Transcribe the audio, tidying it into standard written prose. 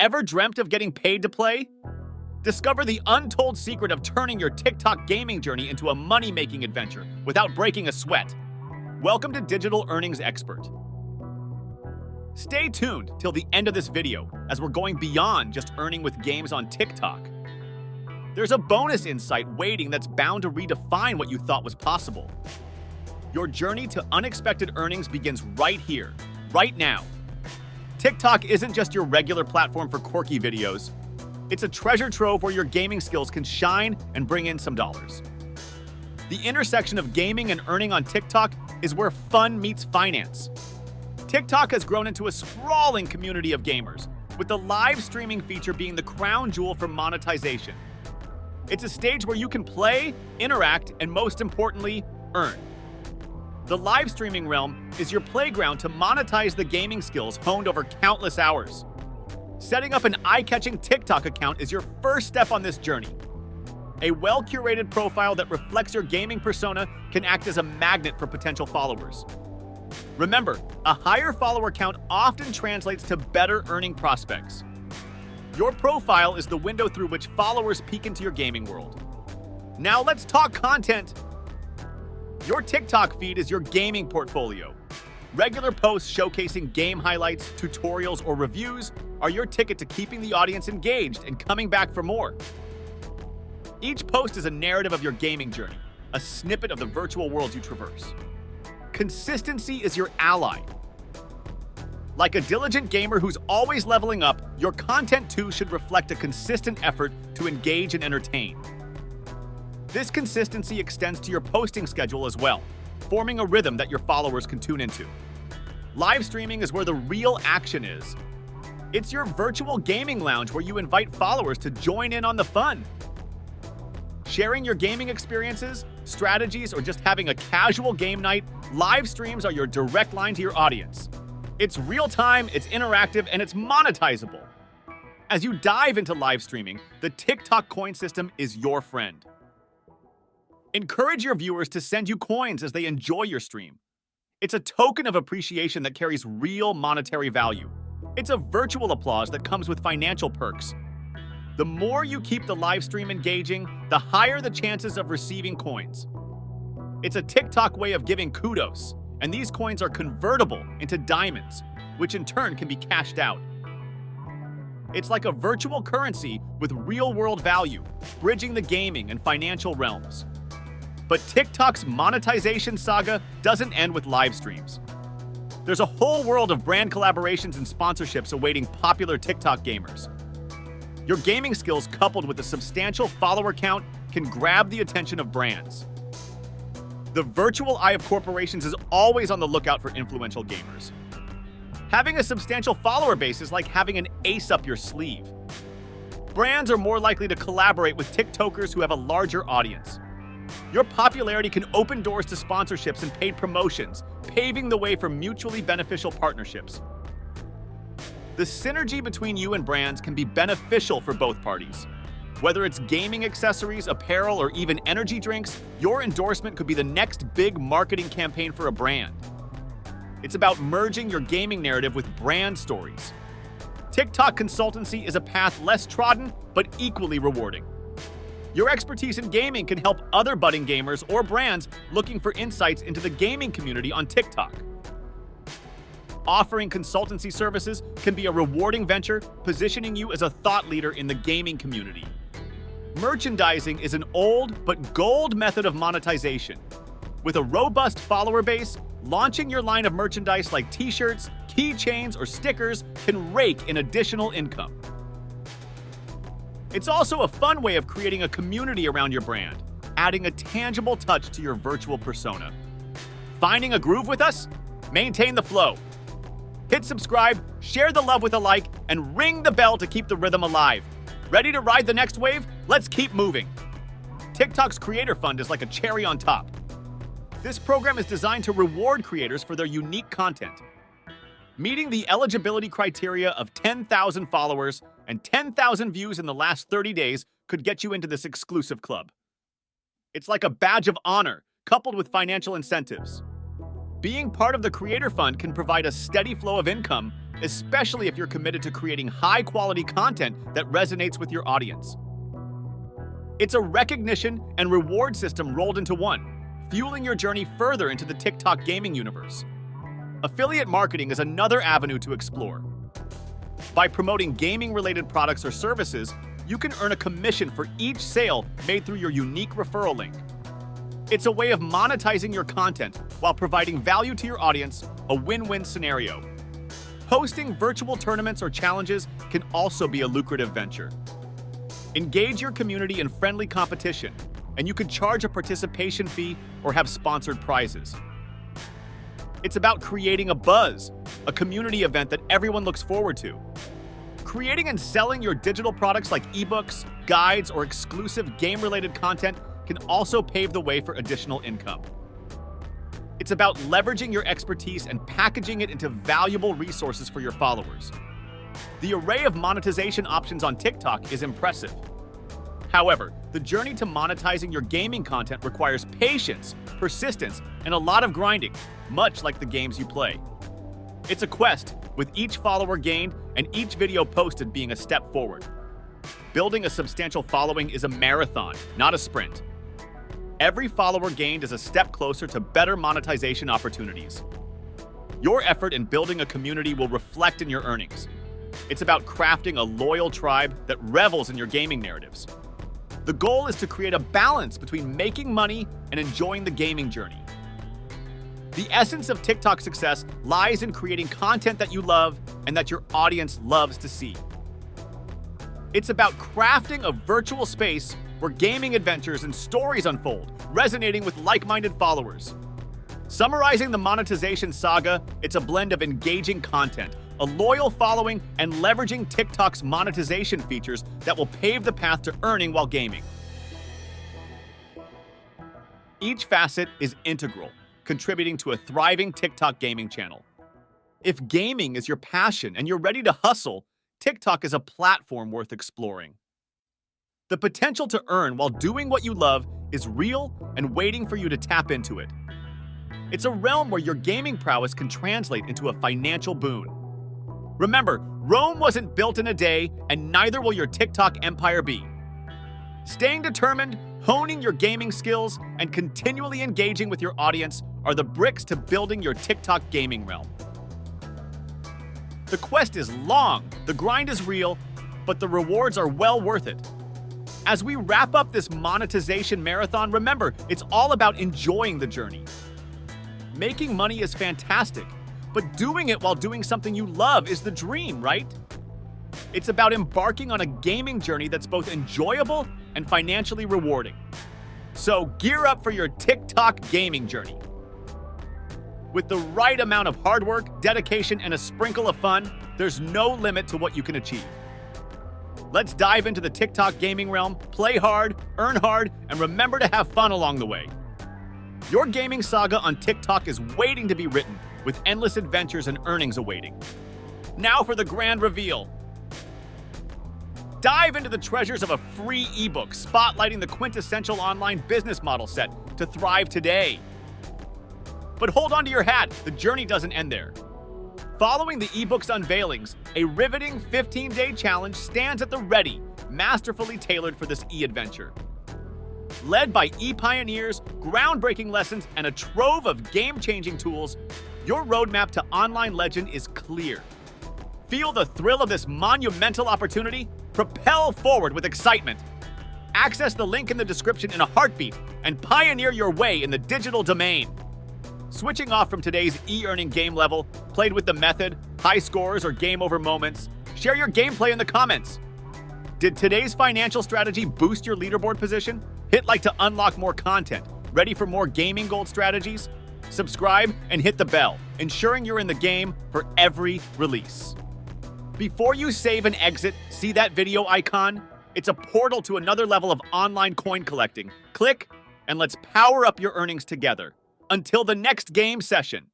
Ever dreamt of getting paid to play? Discover the untold secret of turning your TikTok gaming journey into a money-making adventure without breaking a sweat. Welcome to Digital Earnings Expert. Stay tuned till the end of this video as we're going beyond just earning with games on TikTok. There's a bonus insight waiting that's bound to redefine what you thought was possible. Your journey to unexpected earnings begins right here, right now. TikTok isn't just your regular platform for quirky videos. It's a treasure trove where your gaming skills can shine and bring in some dollars. The intersection of gaming and earning on TikTok is where fun meets finance. TikTok has grown into a sprawling community of gamers, with the live streaming feature being the crown jewel for monetization. It's a stage where you can play, interact, and most importantly, earn. The live streaming realm is your playground to monetize the gaming skills honed over countless hours. Setting up an eye-catching TikTok account is your first step on this journey. A well-curated profile that reflects your gaming persona can act as a magnet for potential followers. Remember, a higher follower count often translates to better earning prospects. Your profile is the window through which followers peek into your gaming world. Now let's talk content. Your TikTok feed is your gaming portfolio. Regular posts showcasing game highlights, tutorials, or reviews are your ticket to keeping the audience engaged and coming back for more. Each post is a narrative of your gaming journey, a snippet of the virtual worlds you traverse. Consistency is your ally. Like a diligent gamer who's always leveling up, your content too should reflect a consistent effort to engage and entertain. This consistency extends to your posting schedule as well, forming a rhythm that your followers can tune into. Live streaming is where the real action is. It's your virtual gaming lounge where you invite followers to join in on the fun. Sharing your gaming experiences, strategies, or just having a casual game night, live streams are your direct line to your audience. It's real-time, it's interactive, and it's monetizable. As you dive into live streaming, the TikTok coin system is your friend. Encourage your viewers to send you coins as they enjoy your stream. It's a token of appreciation that carries real monetary value. It's a virtual applause that comes with financial perks. The more you keep the live stream engaging, the higher the chances of receiving coins. It's a TikTok way of giving kudos, and these coins are convertible into diamonds, which in turn can be cashed out. It's like a virtual currency with real-world value, bridging the gaming and financial realms. But TikTok's monetization saga doesn't end with live streams. There's a whole world of brand collaborations and sponsorships awaiting popular TikTok gamers. Your gaming skills coupled with a substantial follower count can grab the attention of brands. The virtual eye of corporations is always on the lookout for influential gamers. Having a substantial follower base is like having an ace up your sleeve. Brands are more likely to collaborate with TikTokers who have a larger audience. Your popularity can open doors to sponsorships and paid promotions, paving the way for mutually beneficial partnerships. The synergy between you and brands can be beneficial for both parties. Whether it's gaming accessories, apparel, or even energy drinks, your endorsement could be the next big marketing campaign for a brand. It's about merging your gaming narrative with brand stories. TikTok consultancy is a path less trodden, but equally rewarding. Your expertise in gaming can help other budding gamers or brands looking for insights into the gaming community on TikTok. Offering consultancy services can be a rewarding venture, positioning you as a thought leader in the gaming community. Merchandising is an old but gold method of monetization. With a robust follower base, launching your line of merchandise like t-shirts, keychains, or stickers can rake in additional income. It's also a fun way of creating a community around your brand, adding a tangible touch to your virtual persona. Finding a groove with us? Maintain the flow. Hit subscribe, share the love with a like, and ring the bell to keep the rhythm alive. Ready to ride the next wave? Let's keep moving. TikTok's Creator Fund is like a cherry on top. This program is designed to reward creators for their unique content. Meeting the eligibility criteria of 10,000 followers and 10,000 views in the last 30 days could get you into this exclusive club. It's like a badge of honor coupled with financial incentives. Being part of the Creator Fund can provide a steady flow of income, especially if you're committed to creating high-quality content that resonates with your audience. It's a recognition and reward system rolled into one, fueling your journey further into the TikTok gaming universe. Affiliate marketing is another avenue to explore. By promoting gaming-related products or services, you can earn a commission for each sale made through your unique referral link. It's a way of monetizing your content while providing value to your audience, a win-win scenario. Hosting virtual tournaments or challenges can also be a lucrative venture. Engage your community in friendly competition, and you could charge a participation fee or have sponsored prizes. It's about creating a buzz, a community event that everyone looks forward to. Creating and selling your digital products like ebooks, guides, or exclusive game-related content can also pave the way for additional income. It's about leveraging your expertise and packaging it into valuable resources for your followers. The array of monetization options on TikTok is impressive. However, the journey to monetizing your gaming content requires patience, persistence, and a lot of grinding, much like the games you play. It's a quest, with each follower gained and each video posted being a step forward. Building a substantial following is a marathon, not a sprint. Every follower gained is a step closer to better monetization opportunities. Your effort in building a community will reflect in your earnings. It's about crafting a loyal tribe that revels in your gaming narratives. The goal is to create a balance between making money and enjoying the gaming journey. The essence of TikTok success lies in creating content that you love and that your audience loves to see. It's about crafting a virtual space where gaming adventures and stories unfold, resonating with like-minded followers. Summarizing the monetization saga, it's a blend of engaging content, a loyal following, and leveraging TikTok's monetization features that will pave the path to earning while gaming. Each facet is integral, contributing to a thriving TikTok gaming channel. If gaming is your passion and you're ready to hustle, TikTok is a platform worth exploring. The potential to earn while doing what you love is real and waiting for you to tap into it. It's a realm where your gaming prowess can translate into a financial boon. Remember, Rome wasn't built in a day, and neither will your TikTok empire be. Staying determined, honing your gaming skills, and continually engaging with your audience are the bricks to building your TikTok gaming realm. The quest is long, the grind is real, but the rewards are well worth it. As we wrap up this monetization marathon, remember, it's all about enjoying the journey. Making money is fantastic, but doing it while doing something you love is the dream, right? It's about embarking on a gaming journey that's both enjoyable and financially rewarding. So gear up for your TikTok gaming journey. With the right amount of hard work, dedication, and a sprinkle of fun, there's no limit to what you can achieve. Let's dive into the TikTok gaming realm, play hard, earn hard, and remember to have fun along the way. Your gaming saga on TikTok is waiting to be written, with endless adventures and earnings awaiting. Now for the grand reveal. Dive into the treasures of a free ebook spotlighting the quintessential online business model set to thrive today. But hold on to your hat, the journey doesn't end there. Following the ebook's unveilings, a riveting 15-day challenge stands at the ready, masterfully tailored for this e-adventure. Led by e-pioneers, groundbreaking lessons, and a trove of game-changing tools, your roadmap to online legend is clear. Feel the thrill of this monumental opportunity? Propel forward with excitement. Access the link in the description in a heartbeat and pioneer your way in the digital domain. Switching off from today's e-earning game level, played with the method, high scores, or game over moments, share your gameplay in the comments. Did today's financial strategy boost your leaderboard position? Hit like to unlock more content. Ready for more gaming gold strategies? Subscribe and hit the bell, ensuring you're in the game for every release. Before you save and exit, see that video icon? It's a portal to another level of online coin collecting. Click, and let's power up your earnings together. Until the next game session.